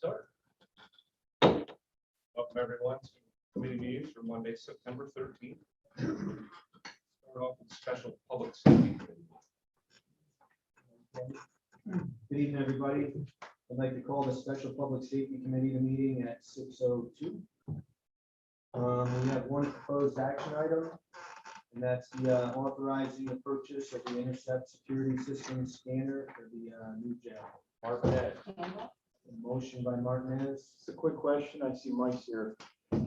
start. Welcome everyone to committee meetings for Monday, September 13th. Start off with special public safety. Good evening, everybody. I'd like to call the Special Public Safety Committee meeting at 6:02. We have one proposed action item, and that's the authorizing the purchase of the Intercept Security System scanner for the new jail. Martinez. Motion by Martinez. Just a quick question. I see Mike's here. So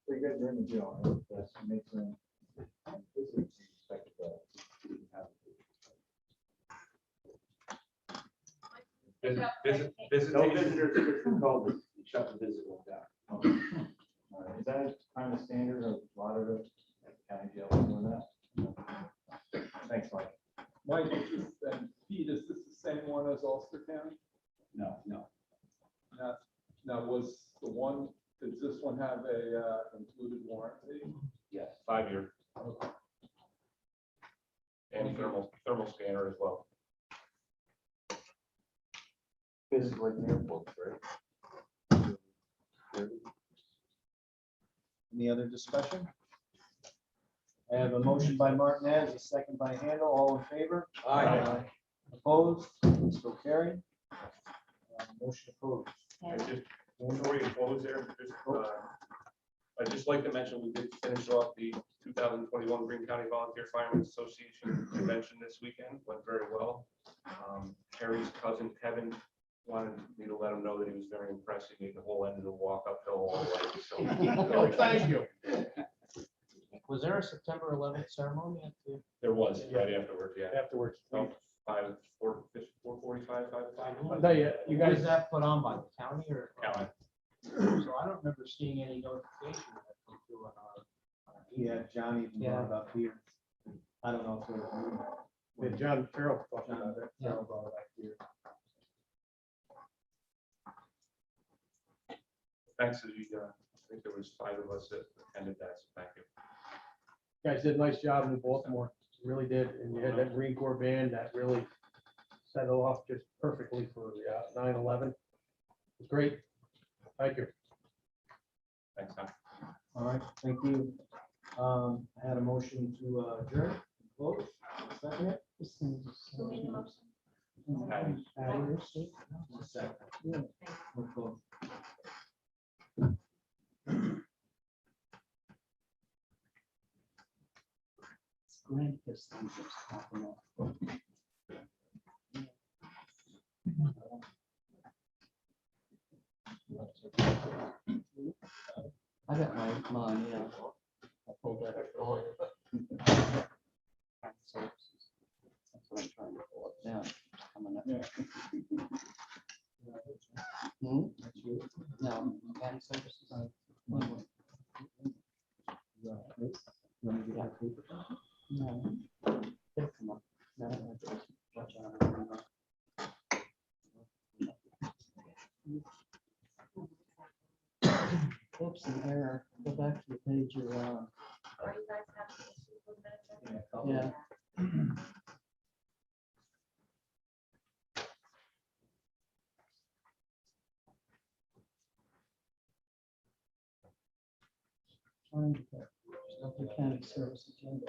you guys are in the jail, right? Yes. Makes sense. Visitation. No visitors, it's been called, shut the visitor down. Okay. All right. Is that kind of standard of a lot of the county jails doing that? Thanks, Mike. Mike, Pete, is this the same one as Ulster County? No. Now, was the one, does this one have a included warranty? Yes. 5-year. And thermal scanner as well. Basically, like airports, right? Any other discussion? I have a motion by Martinez, a second by Handel. All in favor? Aye. Opposed? So carried. Motion opposed. Before you close there, I'd just like to mention, we did finish off the 2021 Greene County Volunteer Firemen's Association convention this weekend. Went very well. Harry's cousin Kevin wanted me to let him know that he was very impressed. He made the whole end of the walk uphill all the way. So, Thank you. Was there a September 11th ceremony at the? there was right afterwards, yeah. Afterwards. About 4:45, 5 o'clock. No, you You guys that put on by the county or? County. So I don't remember seeing any notification that come through on our. Yeah, Johnny even brought it up here. I don't know if it was. John Farrell talked about it. Yeah. Thanks to the, I think there was 5 of us that attended that, so thank you. You guys did a nice job in Baltimore, you really did, and you had that Marine Corps band that really set it off just perfectly for 9/11. It's great. Thank you. Thanks, Tom. All right, thank you. I had a motion to adjourn, close, second it. Second. We'll close. Grant gets things just popping up. I got mine, yeah. I pulled that up. So, that's what I'm trying to pull up now. Coming up. No, county services. You want me to get out paper? No. It'll come up. No, just watch out. Oops, an error. Go back to the page you're on. Yeah. Trying to get stuff in county service agenda.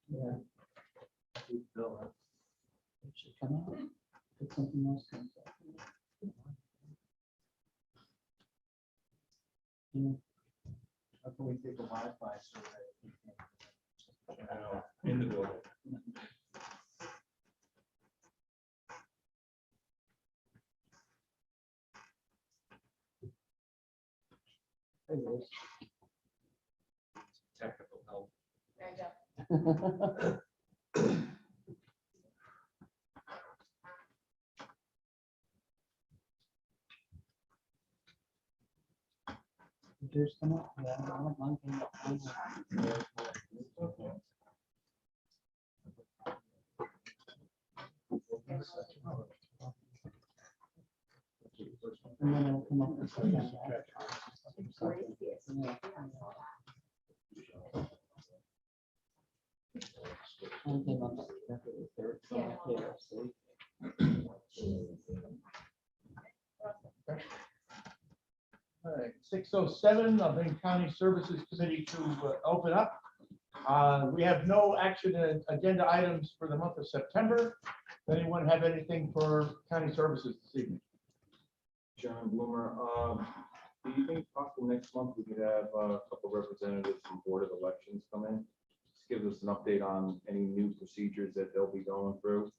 Yeah. It should come out. If something else comes up. Yeah. How can we take a Wi-Fi survey? I know, in the building. There it is. Technical help. Did yours come up? Yeah, I don't mind came up. And then it'll come up with something. Yeah. One came up after the third. Yeah, see. All right, 6:07, I'll bring County Services Committee to open up. We have no action agenda items for the month of September. Does anyone have anything for County Services this evening? John Bloomer, do you think possible next month we could have a couple representatives from Board of Elections come in? Just give us an update on any new procedures that they'll be going through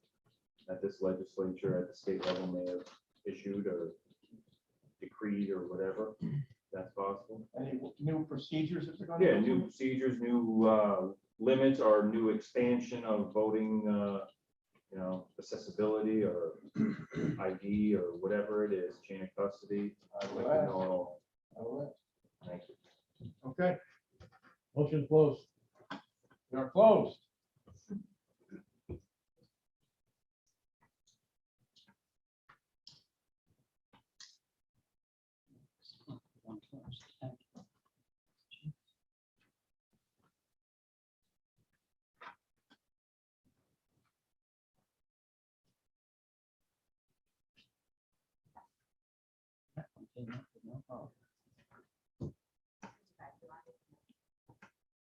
that this legislature at the state level may have issued or decreed or whatever, if that's possible. Any new procedures that they're going to? Yeah, new procedures, new limits or new expansion of voting, accessibility or ID or whatever it is, chain of custody. I'd like to know it all. All right. Thank you. Okay, Motion closed. we are closed.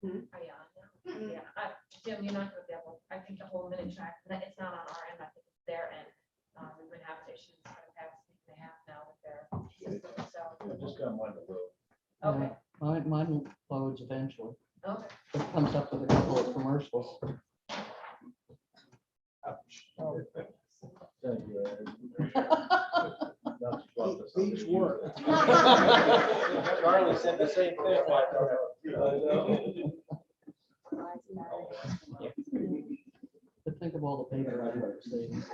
Are you on now? Yeah, Jim, you're not gonna be able, I think the whole minute track, it's not on our end, I think it's their end. We've been having issues for the past week and a half now with their system, so, Just got one to vote. okay, Mine loads eventually. okay. It comes up with a couple of commercials. Thank you, Ed. Each work. Charlie said the same thing. But think of all the paper I'd like to save.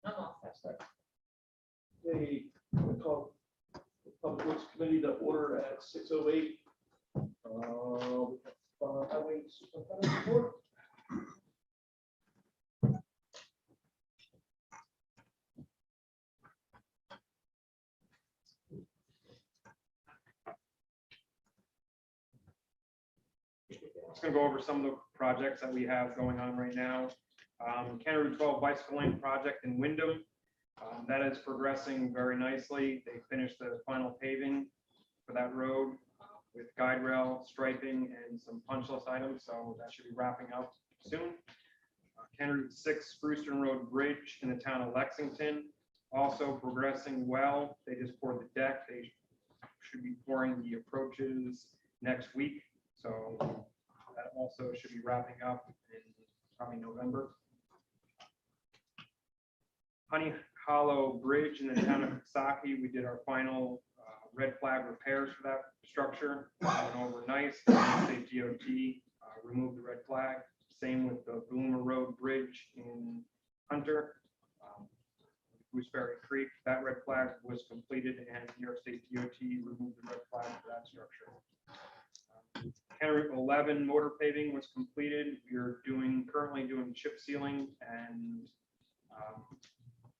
I'm all set. They call the Public Works Committee to order at 6:08. Highway Superintendent report. Just gonna go over some of the projects that we have going on right now. County Route 12 bicycle lane project in Wyndham. That is progressing very nicely. They finished the final paving for that road with guide rail striping and some punch list items, so that should be wrapping up soon. County Route 6 Spruceton Road Bridge in the town of Lexington, also progressing well. They just poured the deck. They should be pouring the approaches next week, so that also should be wrapping up in probably November. Honey Hollow Bridge in the town of Coxsackie, we did our final red flag repairs for that structure. Went over nice. State DOT removed the red flag. Same with the Bloomer Road Bridge in Hunter. Gooseberry Creek, that red flag was completed and New York State DOT removed the red flag for that structure. County Route 11 motor paving was completed. We are currently doing chip sealing and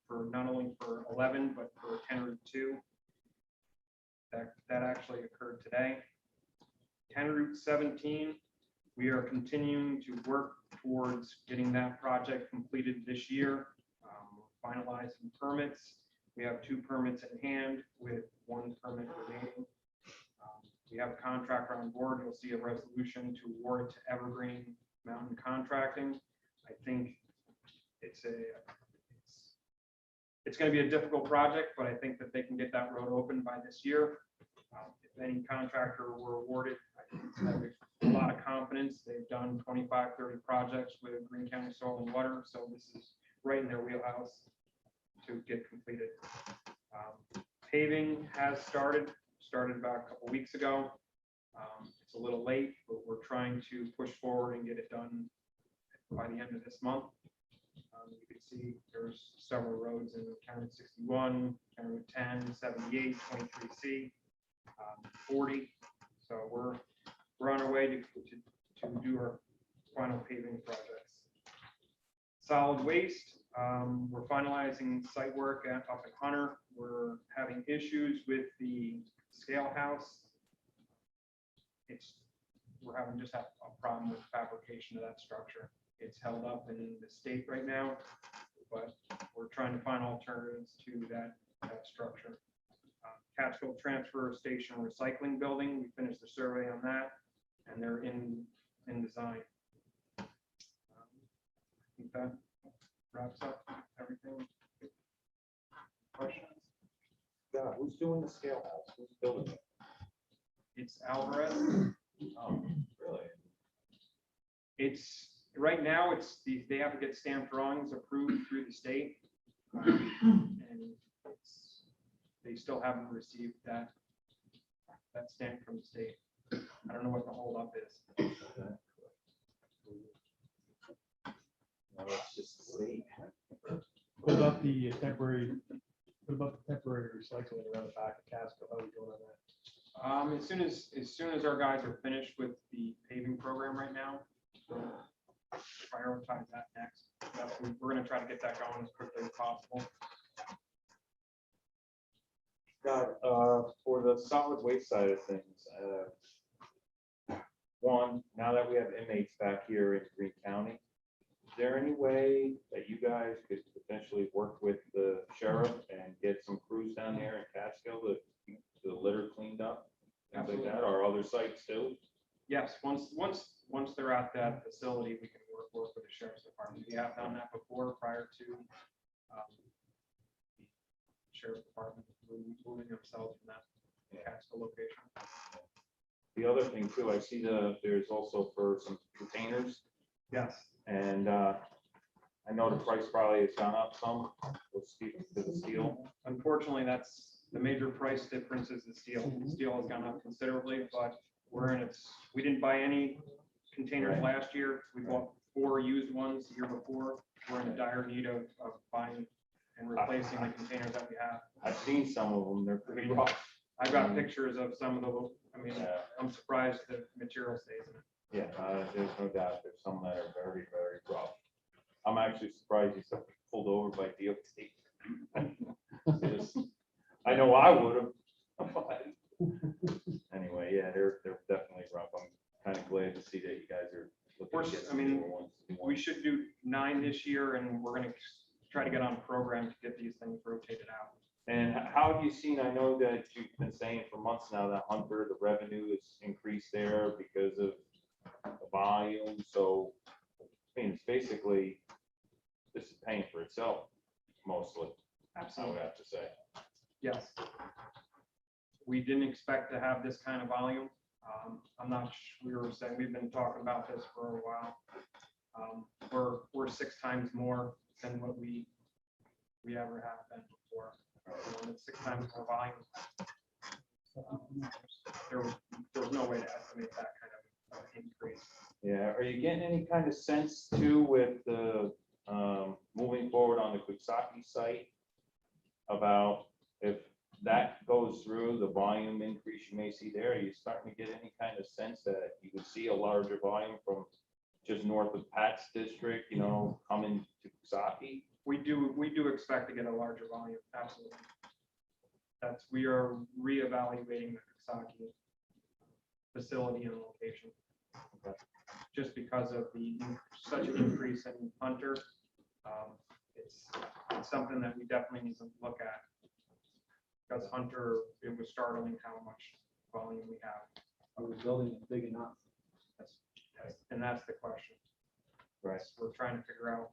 for not only for 11, but for County Route 2. That actually occurred today. County Route 17, we are continuing to work towards getting that project completed this year. Finalizing permits. We have 2 permits in hand with 1 permit remaining. We have a contractor on board. You'll see a resolution to award it to Evergreen Mountain Contracting. I think it's going to be a difficult project, but I think that they can get that road open by this year. If any contractor were awarded, I think it's a lot of confidence. They've done 25, 30 projects with Greene County Soil and Water, so this is right in their wheelhouse to get completed. Paving has started about a couple weeks ago. It's a little late, but we're trying to push forward and get it done by the end of this month. You can see there's several roads in County 61, County 10, 78, 23C, 40. So we're on our way to do our final paving projects. Solid waste, we're finalizing site work up at Hunter. We're having issues with the scale house. We're having just a problem with fabrication of that structure. It's held up in the state right now, but we're trying to find alternatives to that structure. Catskill Transfer Station Recycling Building. We finished the survey on that, and they're in design. I think that wraps up everything. Questions? Yeah, who's doing the scale house? Who's building it? It's Alvarez. Oh, really? It's, right now, they have to get stamped drawings approved through the state. And they still haven't received that stamp from the state. I don't know what the holdup is. No, it's just late. What about the temporary recycling around the back of Casco? How are we doing on that? As soon as our guys are finished with the paving program right now, we'll prioritize that next. We're gonna try to get that going as quickly as possible. Scott, for the solid waste side of things, one, now that we have inmates back here in Greene County, is there any way that you guys could potentially work with the sheriff and get some crews down there in Catskill to keep the litter cleaned up? Things like that, or other sites too? Yes, once they're at that facility, we can work with the sheriff's department. We have done that before prior to the sheriff's department moving themselves from that Catskill location. The other thing too, I see there's also for some containers, Yes. and I know the price probably has gone up some with the steel. Unfortunately, that's the major price difference is the steel. Steel has gone up considerably, but we didn't buy any containers Right. last year. We bought 4 used ones the year before. We're in dire need of buying and replacing the containers that we have. I've seen some of them, they're pretty rough. I've got pictures of some of the, Yeah. I'm surprised the material stays in it. Yeah, there's no doubt, there's some that are very, very rough. I'm actually surprised he's pulled over by DOT. Just- I know I would have. Anyway, yeah, they're definitely rough. I'm kind of glad to see that you guys are looking to get I some mean, newer ones. We should do 9 this year, and we're gonna try to get on a program to get these things rotated out. And how have you seen, I know that you've been saying for months now that Hunter, the revenue is increased there because of the volume, so, I mean, it's basically, this is paying for itself mostly, I would have to say. Yes. We didn't expect to have this kind of volume. I'm not, we were saying, we've been talking about this for a while. We're 6 times more than what we ever have been before. It's 6 times more volume. There was no way to estimate that kind of increase. Yeah, are you getting any kind of sense too with the, moving forward on the Kuksaki site? About if that goes through, the volume increase you may see there, are you starting to get any kind of sense that you would see a larger volume from just north of Pat's district, coming to Kuksaki? We do expect to get a larger volume, absolutely. We are reevaluating the Coxsackie facility and location. Just because of such an increase in Hunter, it's something that we definitely need to look at. Because Hunter, it was startling how much volume we have. Are we building it big enough? And that's the question. Right. We're trying to figure out.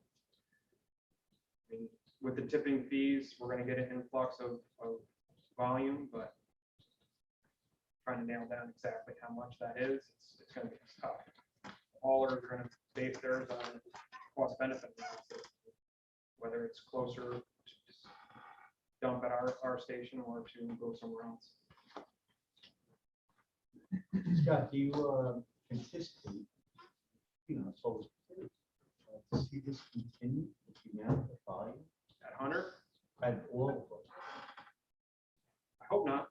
I mean, with the tipping fees, we're gonna get an influx of volume, but trying to nail down exactly how much that is, it's gonna be tough. Haulers are gonna base theirs on cost benefit analysis, whether it's closer to just dump at our station or to go somewhere else. Scott, do you anticipate, so to see this continue with the amount of volume At Hunter, at all I hope not.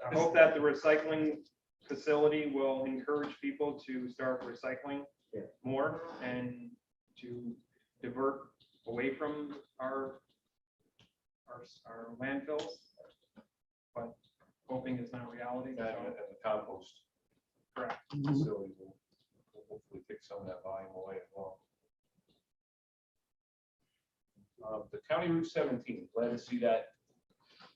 I hope that the recycling facility will encourage people to start recycling more and to divert away from our landfills. But hoping it's not reality. And So, the compost correct. facility will hopefully take some of that volume away as well. The County Route 17, glad to see that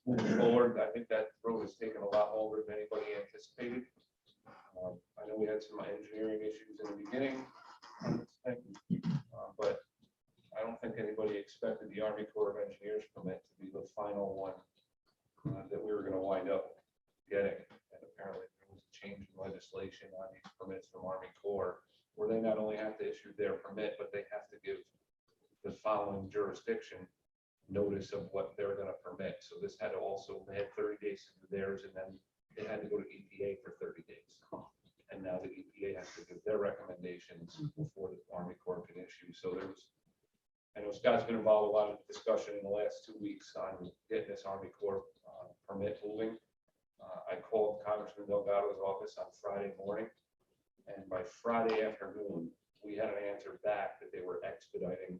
moving forward. I think that road has taken a lot longer than anybody anticipated. I know we had some engineering issues in the beginning, but I don't think anybody expected the Army Corps of Engineers permit to be the final one that we were going to wind up getting. And apparently there was a change in legislation on these permits from Army Corps, where they not only have to issue their permit, but they have to give the following jurisdiction notice of what they're going to permit. So this had to also, they had 30 days to do theirs, and then they had to go to EPA for 30 days. And now the EPA has to give their recommendations before the Army Corps can issue. So there was, I know Scott's been involved in a lot of discussion in the last 2 weeks on getting this Army Corps permit moving. I called Congressman Delgado's office on Friday morning, and by Friday afternoon, we had an answer back that they were expediting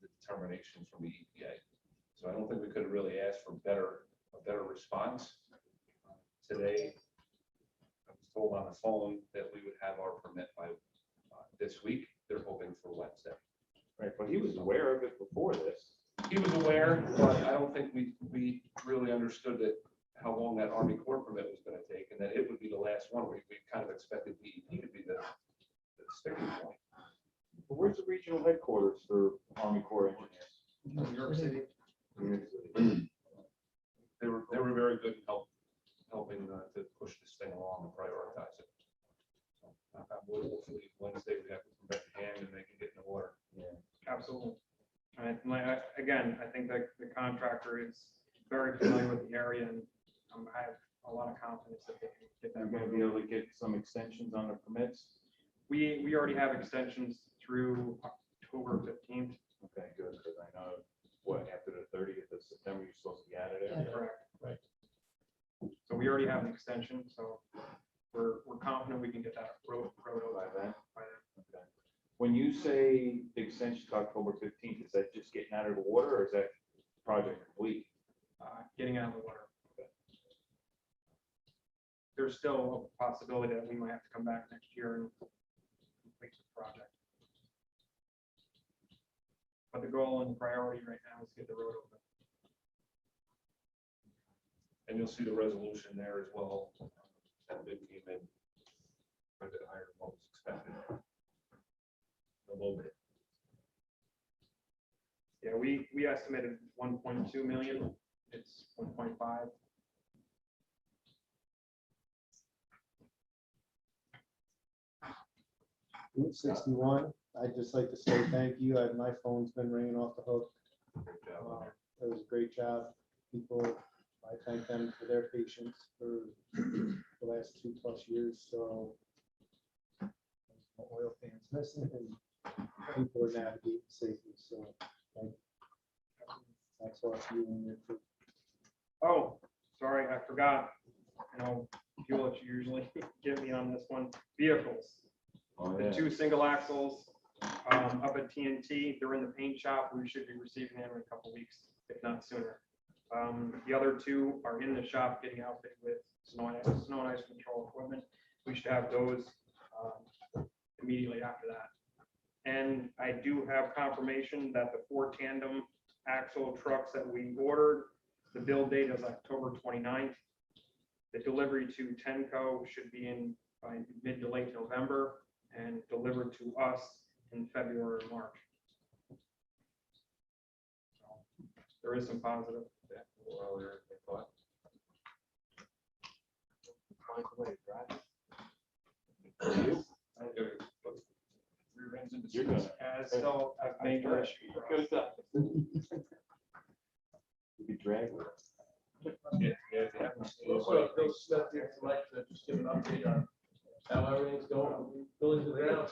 the determination from the EPA. So I don't think we could have really asked for a better response. Today, I was told on the phone that we would have our permit by this week. They're hoping for Wednesday. Right, but he was aware of it before this. He was aware, but I don't think we really understood that how long that Army Corps permit was going to take, and that it would be the last one. We kind of expected DEP to be the sticking point. But where's the regional headquarters for Army Corps engineers? New York City. They were very good in helping to push this thing along and prioritize it. So, knock on wood, hopefully Wednesday we have the permit in hand and they can get in the water. Absolutely. And again, I think that the contractor is very familiar with the area, and I have a lot of confidence that they can get They're that. going to be able to get some extensions on the permits. We already have extensions through October 15th. Okay, good, because I know, after the 30th of September, you're supposed to be out of there. Correct. Right. So we already have an extension, so we're confident we can get that road By over then? by then. Okay. When you say the extension to October 15th, is that just getting out of the water, or is that project complete? Getting out of the water. There's still a possibility that we might have to come back next year and complete the project. But the goal and the priority right now is to get the road open. And you'll see the resolution there as well. That bid came in a bit higher than what was expected. A little bit. Yeah, we estimated 1.2 million. It's 1.5. Route 61, I'd just like to say thank you. My phone's been ringing off the hook. Great job. It was a great job. People, I thank them for their patience for the last 2+ years, so oil fans missing and people are navigating safely, so that's all to you and your crew. Oh, sorry, I forgot. You know, fuel that you usually give me on this one. Vehicles. Oh, The 2 single axles up at TNT, they're in the paint shop. We should be receiving them in a couple weeks, if not sooner. The other 2 are in the shop getting outfitted with snow and ice control equipment. We should have those immediately after that. And I do have confirmation that the 4 tandem axle trucks that we ordered, the build date is October 29th. The delivery to Tenco should be in by mid to late November and delivered to us in February or March. So there is some positive. Earlier than I thought. Rear ends into You're good. still a major issue. for us. You could drag it. Yeah. Also, Bill Smith here tonight to just give an update on how everything's going, building the grounds.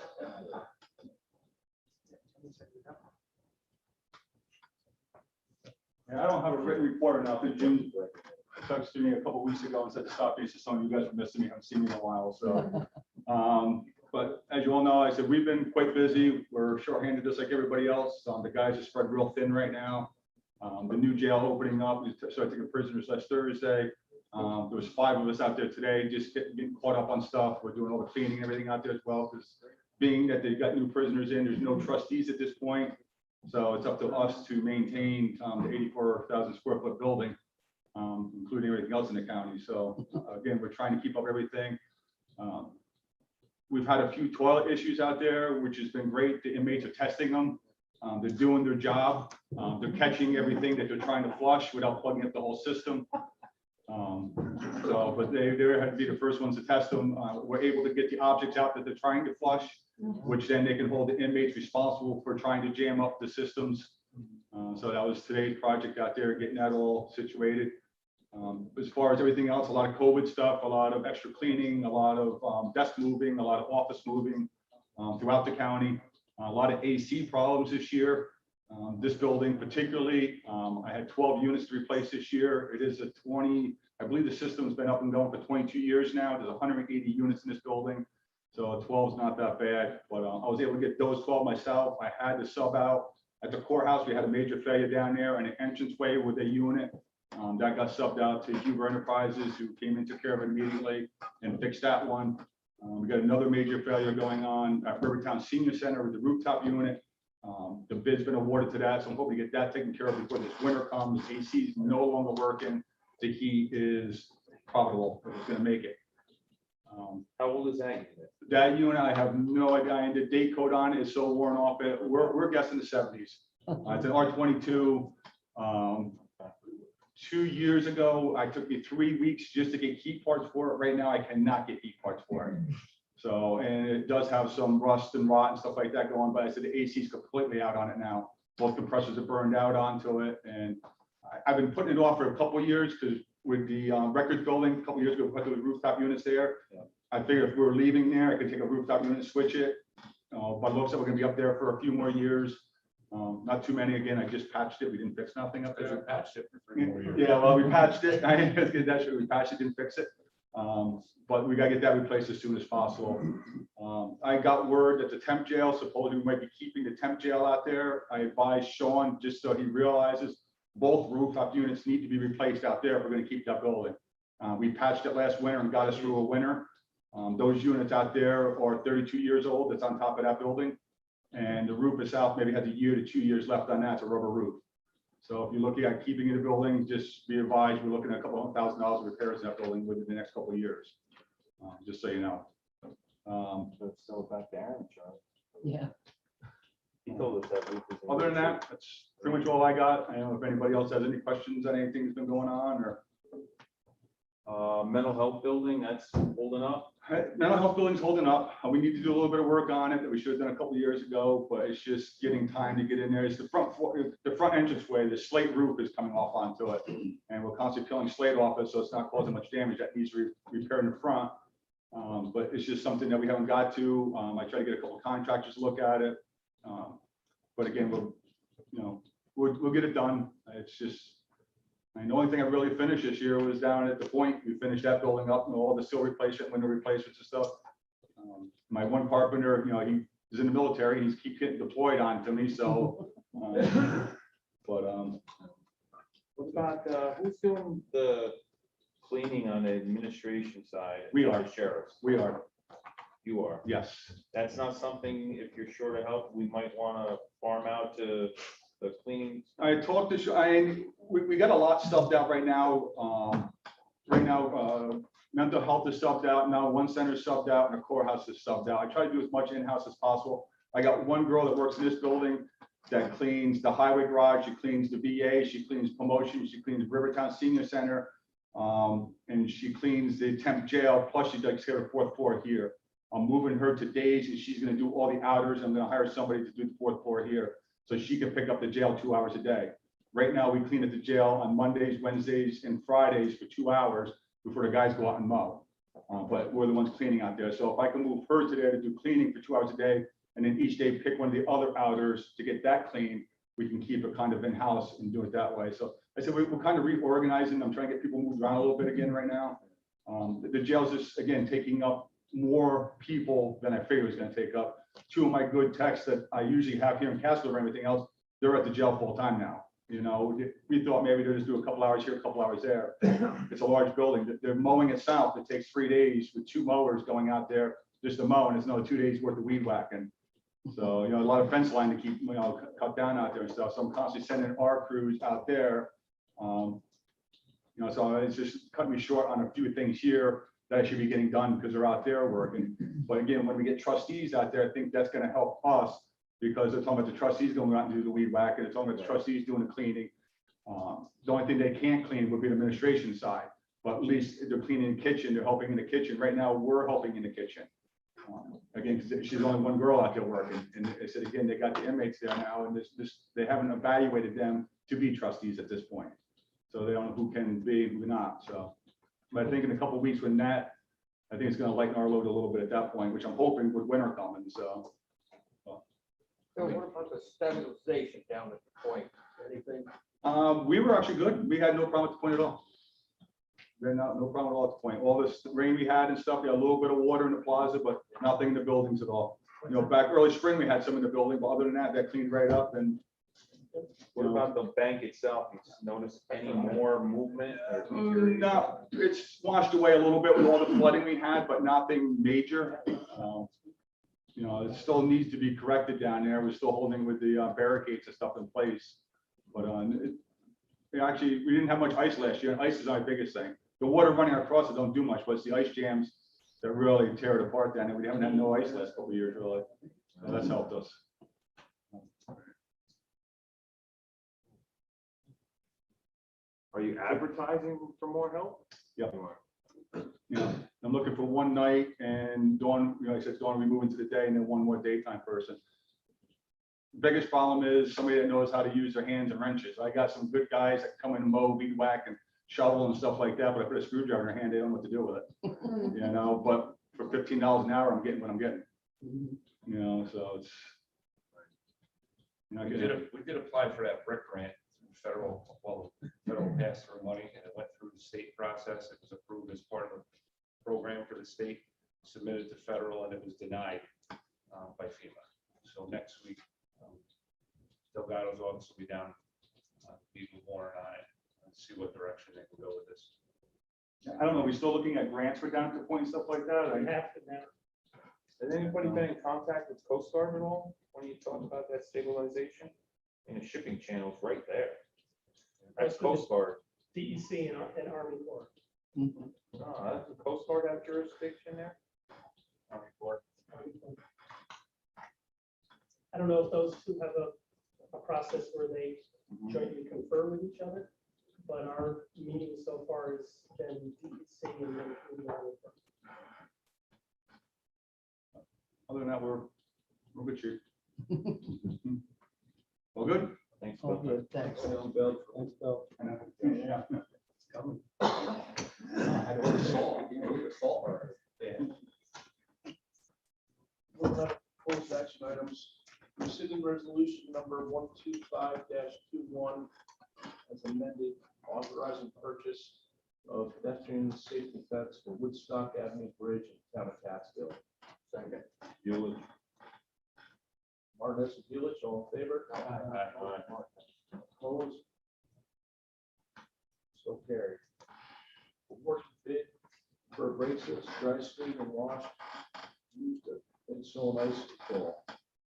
Yeah, I don't have a written report now, because Jim texted me a couple weeks ago and said to stop in, so some of you guys were missing me, haven't seen me in a while, so. But as you all know, I said, we've been quite busy, we're shorthanded just like everybody else, the guys are spread real thin right now. The new jail opening up, we started taking prisoners last Thursday. There was 5 of us out there today, just getting caught up on stuff, we're doing all the cleaning and everything out there as well, because being that they've got new prisoners in, there's no trustees at this point. So it's up to us to maintain the 84,000 square foot building, including everything else in the county. So again, we're trying to keep up everything. We've had a few toilet issues out there, which has been great. The inmates are testing them. They're doing their job. They're catching everything that they're trying to flush without plugging up the whole system. But they had to be the first ones to test them. We're able to get the objects out that they're trying to flush, which then they can hold the inmates responsible for trying to jam up the systems. So that was today's project out there, getting that all situated. As far as everything else, a lot of COVID stuff, a lot of extra cleaning, a lot of desk moving, a lot of office moving throughout the county. A lot of AC problems this year. This building particularly, I had 12 units to replace this year. It is a 20, I believe the system's been up and going for 22 years now. There's 180 units in this building. So 12 is not that bad, but I was able to get those 12 myself. I had to sub out at the courthouse. We had a major failure down there and an entranceway with a unit. That got subbed out to Huber Enterprises, who came and took care of it immediately and fixed that one. We got another major failure going on at Rivertown Senior Center with the rooftop unit. The bid's been awarded to that, so I'm hoping to get that taken care of before this winter comes. AC is no longer working. The heat is profitable. It's going to make it. How old is that unit? That unit, I have no idea. And the date code on it is so worn off. We're guessing the 70s. It's an R22. 2 years ago, it took me 3 weeks just to get heat parts for it. Right now, I cannot get heat parts for it. So, and it does have some rust and rot and stuff like that going, but I said the AC is completely out on it now. Both compressors are burned out onto it. And I've been putting it off for a couple of years because with the records building, a couple of years ago, we put those rooftop units there. Yeah. I figured if we were leaving there, I could take a rooftop unit and switch it. By looks like we're gonna be up there for a few more years. Not too many. Again, I just patched it. We didn't fix nothing up there. Patched it for 3 more years. Yeah, well, we patched it. I didn't get that shit. We patched it, didn't fix it. But we gotta get that replaced as soon as possible. I got word that the temp jail, supposedly we might be keeping the temp jail out there. I advised Sean, just so he realizes, both rooftop units need to be replaced out there if we're gonna keep that building. We patched it last winter and got us through a winter. Those units out there are 32 years old. That's on top of that building. And the roof itself maybe has a year to 2 years left on that. It's a rubber roof. So if you're looking at keeping it in the building, just be advised, we're looking at a couple of $1,000 of repairs in that building within the next couple of years. Just so you know. So it's still back there, Charlie. Yeah. He told us that. roof is in Other than good that, that's pretty much all I got. I don't know if anybody else has any questions on anything that's been going on or. Mental health building, that's holding up. Mental health building's holding up. We need to do a little bit of work on it that we should have done a couple of years ago, but it's just getting time to get in there. It's the front entranceway, the slate roof is coming off onto it. And we're constantly peeling slate off it, so it's not causing much damage. That needs repaired in the front. But it's just something that we haven't got to. I try to get a couple of contractors to look at it. But again, we'll get it done. It's just, and the only thing I really finished this year was down at the Point. We finished that building up and all the sill replacement, window replacements and stuff. My one carpenter, he is in the military. He's keep getting deployed onto me. So, What about, who's doing the cleaning on the administration side? We are. The sheriffs. we are, You are. yes. That's not something, if you're short of help, we might want to farm out to the cleaning. I talked to, we got a lot stuffed out right now. Mental health is subbed out now. One center is subbed out and the courthouse is subbed out. I try to do as much in-house as possible. I got one girl that works in this building that cleans the highway garage. She cleans the VA. She cleans promotion. She cleans Rivertown Senior Center. And she cleans the temp jail. Plus she takes care of 4th floor here. I'm moving her to days and she's going to do all the outers. I'm going to hire somebody to do the 4th floor here, so she can pick up the jail 2 hours a day. Right now, we clean at the jail on Mondays, Wednesdays, and Fridays for 2 hours before the guys go out and mow. But we're the ones cleaning out there. So if I can move her to there to do cleaning for 2 hours a day, and then each day pick one of the other outers to get that clean, we can keep it kind of in-house and do it that way. So I said, we're kind of reorganizing. I'm trying to get people moved around a little bit again right now. The jail's just, again, taking up more people than I figured it was going to take up. 2 of my good techs that I usually have here in Castle or everything else, they're at the jail full time now. We thought maybe they'll just do a couple hours here, a couple hours there. It's a large building. They're mowing it south. It takes 3 days with 2 mowers going out there just to mow, and it's another 2 days worth of weed whacking. So, a lot of fence line to keep, cut down out there and stuff. So I'm constantly sending our crews out there. So it's just cut me short on a few things here that I should be getting done because they're out there working. But again, when we get trustees out there, I think that's gonna help us because they're talking about the trustees going out and do the weed whacking. They're talking about the trustees doing the cleaning. The only thing they can't clean would be the administration side, but at least they're cleaning the kitchen, they're helping in the kitchen. Right now, we're helping in the kitchen. Again, because she's only one girl out there working. And I said, again, they got the inmates there now and they haven't evaluated them to be trustees at this point. So they don't know who can be and who not. So, but I think in a couple of weeks when that, I think it's gonna lighten our load a little bit at that point, which I'm hoping with winter coming, so. So what about the stabilization down at the point? Anything? We were actually good. We had no problem at the point at all. We had no problem at all at the point. All this rain we had and stuff, we had a little bit of water in the plaza, but nothing in the buildings at all. Back early spring, we had some in the building, but other than that, that cleaned right up and. What about the bank itself? You just notice any more movement? or No, it's washed away a little bit with all the flooding we had, but nothing major. It still needs to be corrected down there. We're still holding with the barricades and stuff in place. But actually, we didn't have much ice last year. Ice is our biggest thing. The water running across it don't do much, but it's the ice jams that really tear it apart down there. We haven't had no ice last couple of years, really. So that's helped us. Are you advertising for more help? Yep. I'm looking for one night and Dawn, I said, Dawn, we move into the day and then one more daytime person. Biggest problem is somebody that knows how to use their hands and wrenches. I got some good guys that come in and mow, weed whack and shovel and stuff like that, but I put a screwdriver in their hand, they don't know what to do with it. But for $15 an hour, I'm getting what I'm getting. So it's. We did apply for that brick grant through federal pass-through money, and it went through the state process. It was approved as part of the program for the state, submitted to federal, and it was denied by FEMA. So next week, Delgado's office will be down, meeting Warren on it, and see what direction they can go with this. I don't know, we still looking at grants for down to point and stuff like that? Has anybody been in contact with Coast Guard at all when you talk about that stabilization? And the shipping channel's right there. That's Coast Guard. DEC and Army Corps. Does the Coast Guard have jurisdiction there? Army Corps. I don't know if those two have a process where they jointly confer with each other, but our meeting so far has been DEC and then the Army Corps. Other than that, we're good shape. All good? Thanks. Oh, Bill. good, thanks. Thanks, Bill. Thanks, Bill. Yeah. We'll have closed action items. Rescinding resolution number 125-21 as amended, authorizing purchase of pedestrian safety fence for Woodstock Avenue Bridge in town of Catskill. Second. Bueller. Martinez and Buelich, all in favor? Opposed? So carried. Award bid for abrasives, dry screen and wash used in snow and ice control.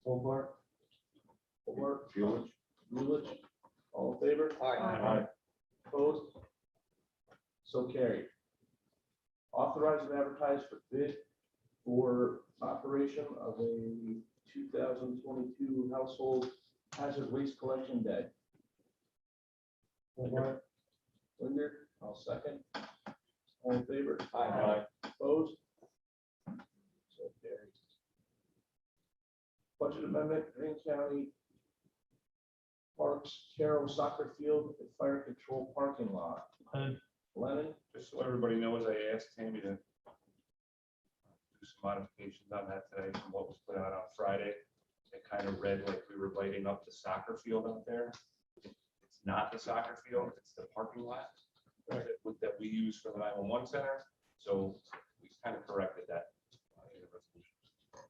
Hobart. Buelich, all in favor? Aye. Opposed? So carried. Authorize and advertise for bid for operation of a 2022 household hazard waste collection day. Linder, I'll second. All in favor? Aye. Opposed? So carried. Budget amendment, Greene County Parks, Carroll Soccer Field, and Fire Control Parking Lot. Lennon? Just so everybody knows, I asked Tammy to do some modifications on that today from what was put out on Friday. It kind of read like we were lighting up the soccer field out there. It's not the soccer field, it's the parking lot that we use for the 911 center. So we kind of corrected that. In the resolution.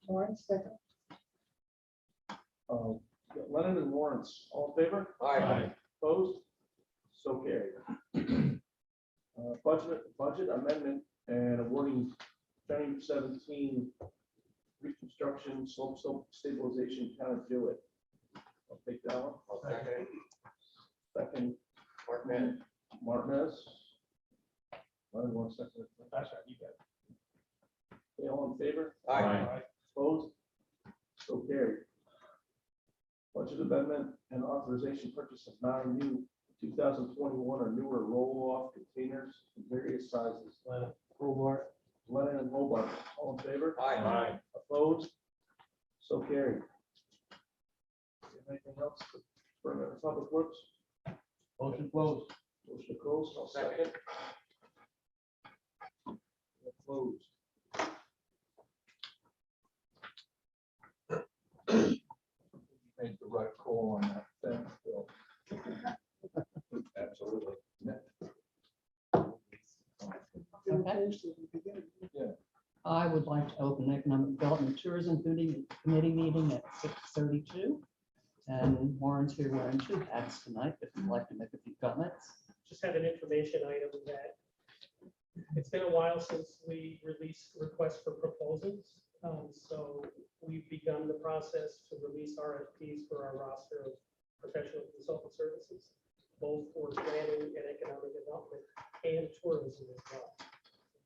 Lawrence, second. Lennon and Lawrence, all in favor? Aye. Opposed? So carried. Budget amendment and awarding 2017 reconstruction, slope stabilization, kind of do it. I'll take that one. Second, Martinez. Hold on 1 second. That's right, you got it. Okay, all in favor? Aye. Opposed? So carried. Budget amendment and authorization purchase of 9 new 2021 or newer roll-off containers in various sizes. Lennon and Hobart, all in favor? Aye. Opposed? So carried. Anything else for Public Works? Motion closed. Motion to close, I'll second. Closed. Made the right call on that fence, Bill. Absolutely. Yeah. I would like to open the Economic Development Tourism Committee meeting at 6:32. And Warren's here wearing 2 hats tonight, if you'd like to make a few comments. Just have an information item that it's been a while since we released requests for proposals. So we've begun the process to release RFPs for our roster of professional consultant services, both for planning and economic development and tourism as well.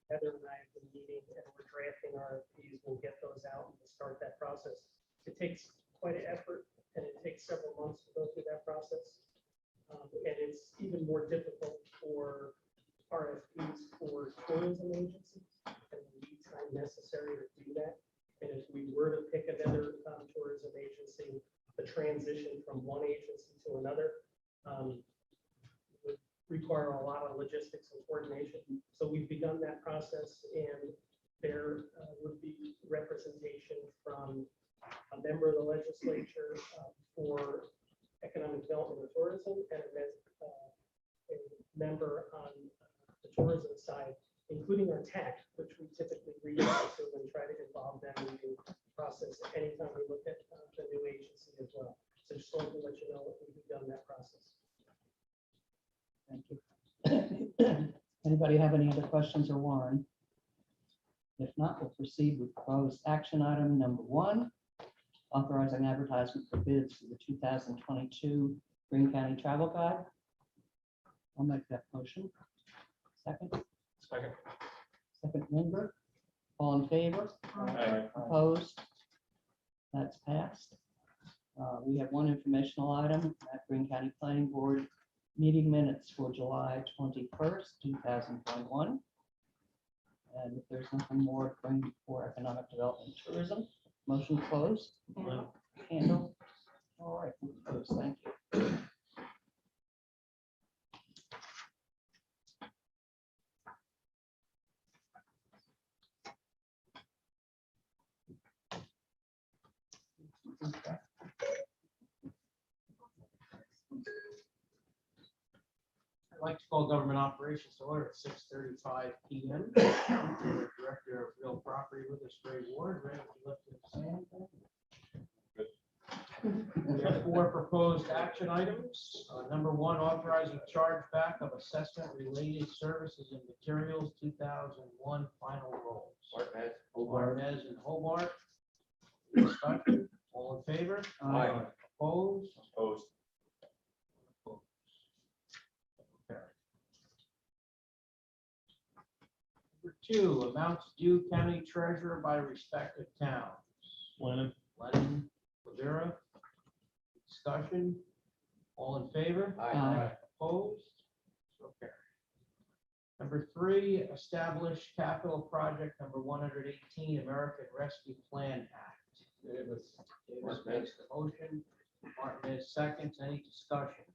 Heather and I have been meeting and we're drafting RFPs. We'll get those out and we'll start that process. It takes quite an effort and it takes several months to go through that process. And it's even more difficult for RFPs for tourism agencies and the lead time necessary to do that. And if we were to pick another tourism agency, the transition from one agency to another would require a lot of logistics and coordination. So we've begun that process and there would be representation from a member of the legislature for economic development and tourism and a member on the tourism side, including our TAC, which we typically reach out to and try to involve them in the process anytime we look at the new agency as well. So just wanted to let you know that we've begun that process. Thank you. Anybody have any other questions or Warren? If not, we'll proceed with proposed action item number 1, authorizing advertisement for bids for the 2022 Greene County Travel Guide. I'll make that motion. Second. Second, Lindbergh. All in favor? Opposed? That's passed. We have one informational item at Greene County Planning Board meeting minutes for July 21st, 2021. And if there's nothing more to bring before economic development and tourism, motion closed. Handle. All right, closed. Thank you. I'd like to call government operations to order at 6:35 p.m. Director of Real Property with us, Ray Ward. Ray, would you like to say anything? We have 4 proposed action items. Number 1, authorizing chargeback of assessment related services and materials 2001 final rolls. Martinez and Hobart. Discussion. All in favor? Aye. Opposed? Opposed. Number 2, amounts due county treasurer by respective towns. Lennon, Rivera. Discussion. All in favor? Aye. Opposed? So carried. Number 3, establish capital project number 118, American Rescue Plan Act. Davis makes the motion. Martinez seconds. Any discussion?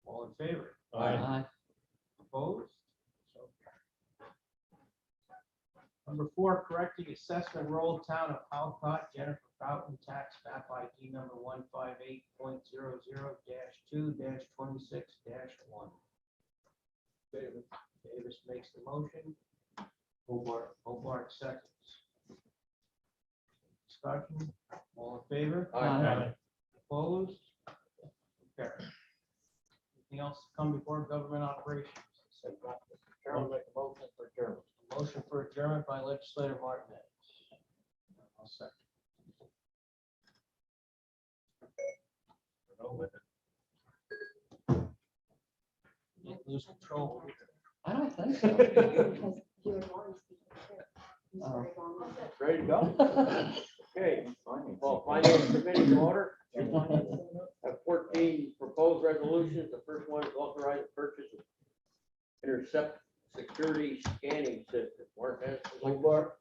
All in favor? Aye. Opposed? So carried. Number 4, correcting assessment roll, town of Halcott, Jennifer Fountain, tax map ID number 158.00-2-26-1. Davis makes the motion. Hobart seconds. Discussion. All in favor? Aye. Opposed? Carried. Anything else to come before government operations? Chairman, make a motion for adjournment. Motion for adjournment by legislator Martinez. I'll second. Lose control. I don't think so. Because you and Warren speaking too. He's Oh. very long. Ready to go? Okay, well, finance committee in order. Have 14 proposed resolutions. The first one is authorize the purchase of intercept security scanning system. Mark has. Hobart,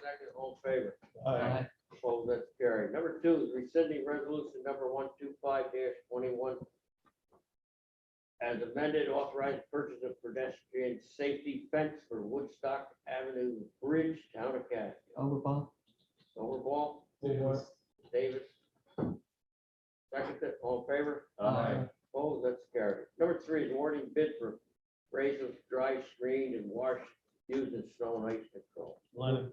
second, all in favor. Aye. Opposed, that's carried. Number 2 is rescinding resolution number 125-21. As amended, authorized purchase of pedestrian safety fence for Woodstock Avenue Bridge, Town of Casco. Overball. Overball. Davis. Second, all in favor? Aye. Opposed, that's carried. Number 3 is awarding bid for razors, dry screen, and wash used in snow and ice control. Lennon.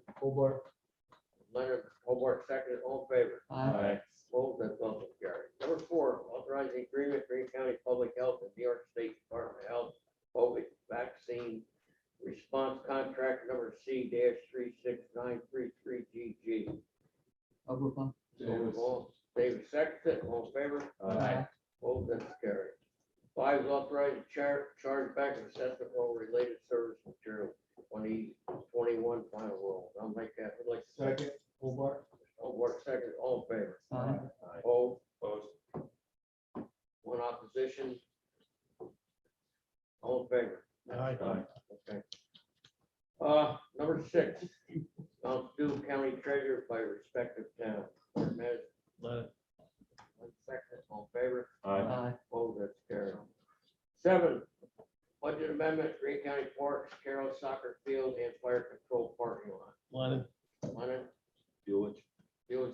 Leonard Hobart, second, all in favor? Aye. Opposed, that's also carried. Number 4, authorizing agreement, Greene County Public Health and New York State Department of Health COVID vaccine response contract number C-36933GG. Overball. Overall, David second, all in favor? Aye. Opposed, that's carried. 5 is authorizing charge back of assessment roll related service material 2021 final roll. I'll make that, would like to second. Hobart. Hobart second, all in favor? Aye. Opposed, Opposed. 1 opposition. All in favor? Aye. Okay. Number 6, due county treasurer by respective town. Lennon. Lennon. Second, all in favor? Aye. Opposed, that's carried. 7, budget amendment, Greene County Parks, Carroll Soccer Field and Fire Control Parking Lot. Lennon. Lennon. Buick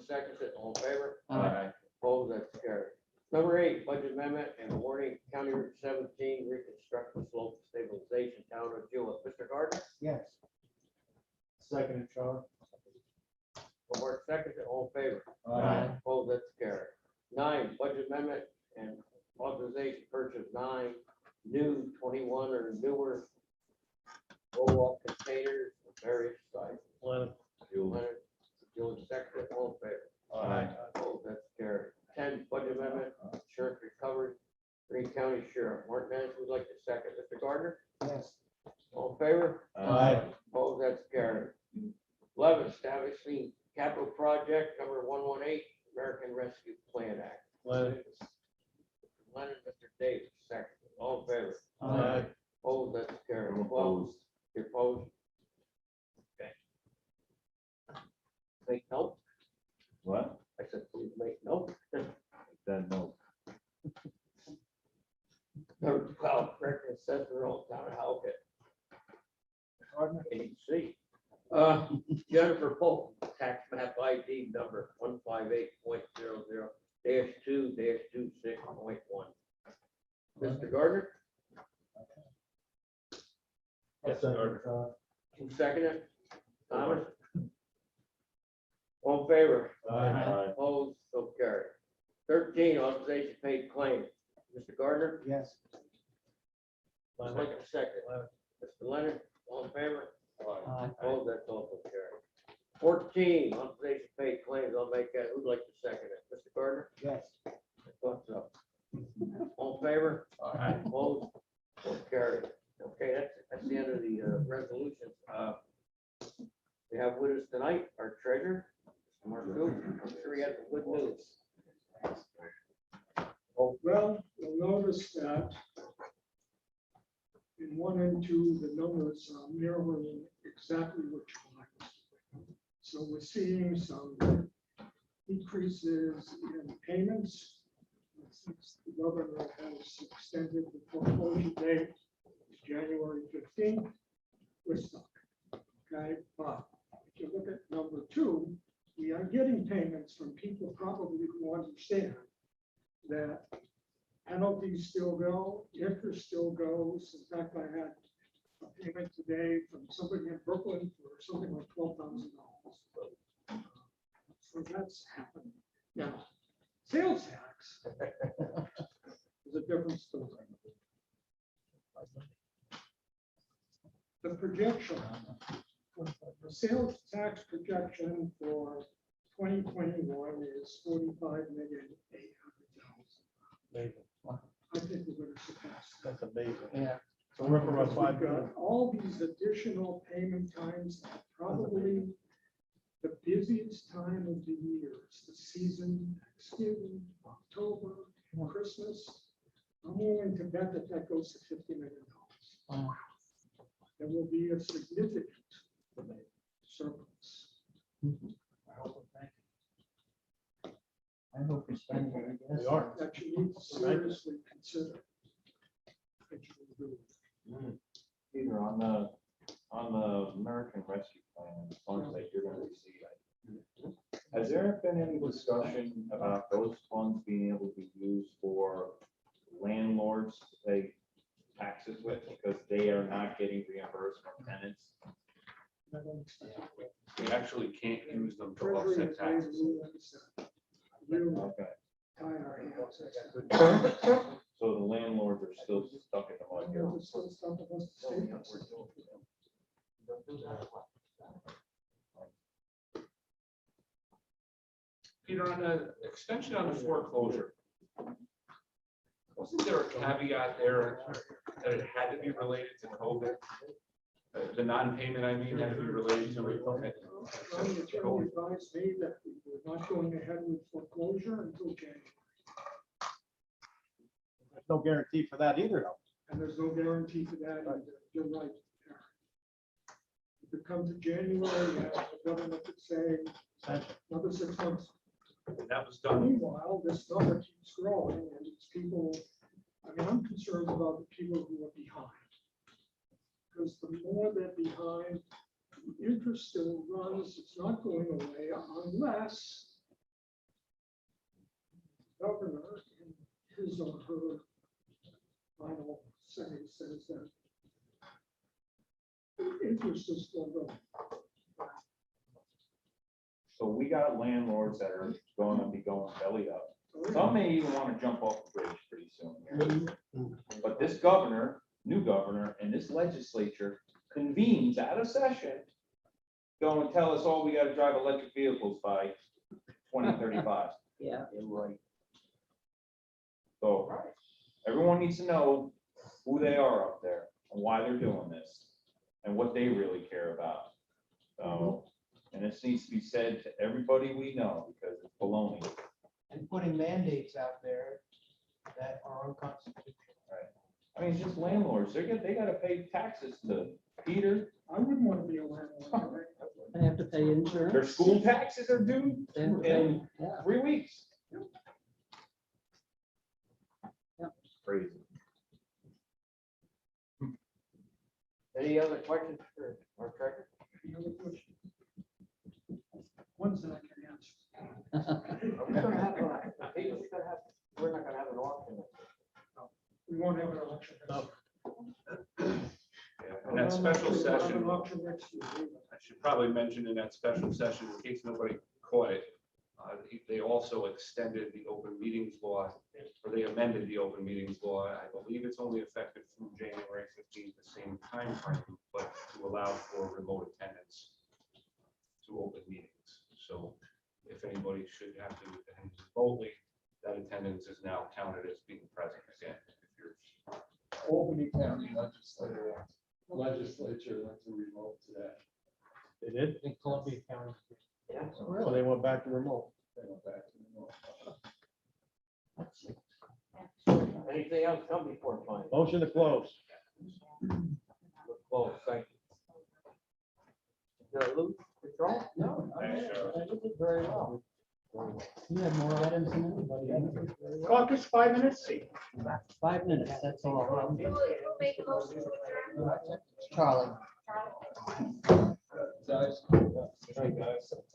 seconds it, all in favor? Aye. Opposed, that's carried. Number 8, budget amendment and awarding County Route 17 reconstruction slope stabilization town of Jewett. Mr. Gardner, Yes. Second, Charlie. Hobart seconds it, all in favor? Aye. Opposed, that's carried. 9, budget amendment and authorization purchase 9 new 21 or newer roll-off containers of various sizes. Lennon. Leonard, Buick second, all in favor? Aye. Opposed, that's carried. 10, budget amendment, insurance recovery, Greene County Sheriff. Martinez would like to second. Mr. Gardner, Yes. all in favor? Aye. Opposed, that's carried. 11, establishing capital project number 118, American Rescue Plan Act. Lennon. Leonard, Mr. Davis, second. All in favor? Aye. Opposed, that's carried. 12, you're opposed? Okay. Make note. What? I said, please make note. Then no. Number 12, correct assessor on town of Halkett. AC. Jennifer Polk, tax map ID number 158.00-2-26.1. Mr. Gardner, Yes, sir. who seconded? Thomas? All in favor? Aye. Opposed, so carried. 13, authorization paid claims. Mr. Gardner, Yes. I'd like a second. Mr. Leonard, all in favor? Aye. Opposed, that's also carried. 14, authorization paid claims. I'll make that. Who'd like to second it? Mr. Gardner? Yes. I thought so. All in favor? Opposed, so carried. Okay, that's the end of the resolutions. We have with us tonight our treasurer, Mr. Mark Gould. I'm sure he has some good news. Well, you'll notice that in 1 and 2, the numbers are mirroring exactly what you like. So we're seeing some decreases in payments. Since the governor has extended the foreclosure date to January 15th, we're stuck. Okay, but if you look at number 2, we are getting payments from people probably who understand that penalties still go, interest still goes. In fact, I had a payment today from somebody in Brooklyn for something like $12,000. So that's happening. Now, sales tax is a different story. The projection The sales tax projection for 2021 is 45,800,000. Amazing. I think we're going to surpass that. That's amazing. Yeah. So we're up around We've 5 got million. all these additional payment times, probably the busiest time of the year. It's the season, Thanksgiving, October, Christmas. I'm willing to bet that that goes to $50 million. Wow. There will be a significant surplus. I hope we're spending it, I guess. We are. That you need to seriously consider. That you will do. Peter, on the American Rescue Plan, the funds that you're gonna receive, has there been any discussion about those funds being able to be used for landlords to pay taxes with, because they are not getting reimbursed from tenants? We actually can't use them to Treasury offset has made a taxes. rule that really Okay, tied our hands. so the landlords are still stuck in the mud here. It's still stuff that was the state. Peter, on the extension on the foreclosure, wasn't there a caveat there that it had to be related to COVID? The non-payment, I mean, had to be related to it. The attorney advised me that we were not going ahead with foreclosure until January, There's no guarantee for that either, though. and there's no guarantee for that either. You're right. Eric. If it comes to January, the government could say another 6 months. That was done. Meanwhile, this number keeps growing, and it's people, I mean, I'm concerned about the people who are behind. Because the more they're behind, the interest still runs, it's not going away unless the governor, in his or her final say, says that the interest is still going. So we got landlords that are gonna be going belly up. Some may even want to jump off the bridge pretty soon here. But this governor, new governor, and this legislature convenes out of session, go and tell us, oh, we gotta drive electric vehicles by 2035. Yeah. You're right. So everyone needs to know who they are up there and why they're doing this and what they really care about. So, and this needs to be said to everybody we know, because it's baloney. And putting mandates out there that are unconstitutional. I mean, just landlords, they gotta pay taxes to Peter. I wouldn't want to be a landlord. They have to pay insurance. Their school taxes are due They have to pay- in Yeah. 3 weeks. Yeah. Crazy. Any other questions for our treasurer? Any other questions? Ones that I can answer. We're not gonna have an auction. We won't have an election. No. And that special We'll have session, an auction next year. I should probably mention in that special session, in case nobody caught it, they also extended the open meetings law, or they amended the open meetings law. I believe it's only effective through January 15th, the same time frame, but to allow for remote attendance to open meetings. So if anybody should have to attend remotely, that attendance is now counted as being present again. If you're Albany County legislature went to remote today. They did? In Columbia County. Yeah. So they went back to remote. They went back to remote. Anything else come before final? Motion to close. Close, thank you. Did I lose control? No, I Thanks, Sheriff. did very well. You had more items than anybody. I did very well. Caucus, 5 minutes. 5 minutes, that's all. Who made the motion to adjourn? Charlie. Charlie? Guys. Hey, guys.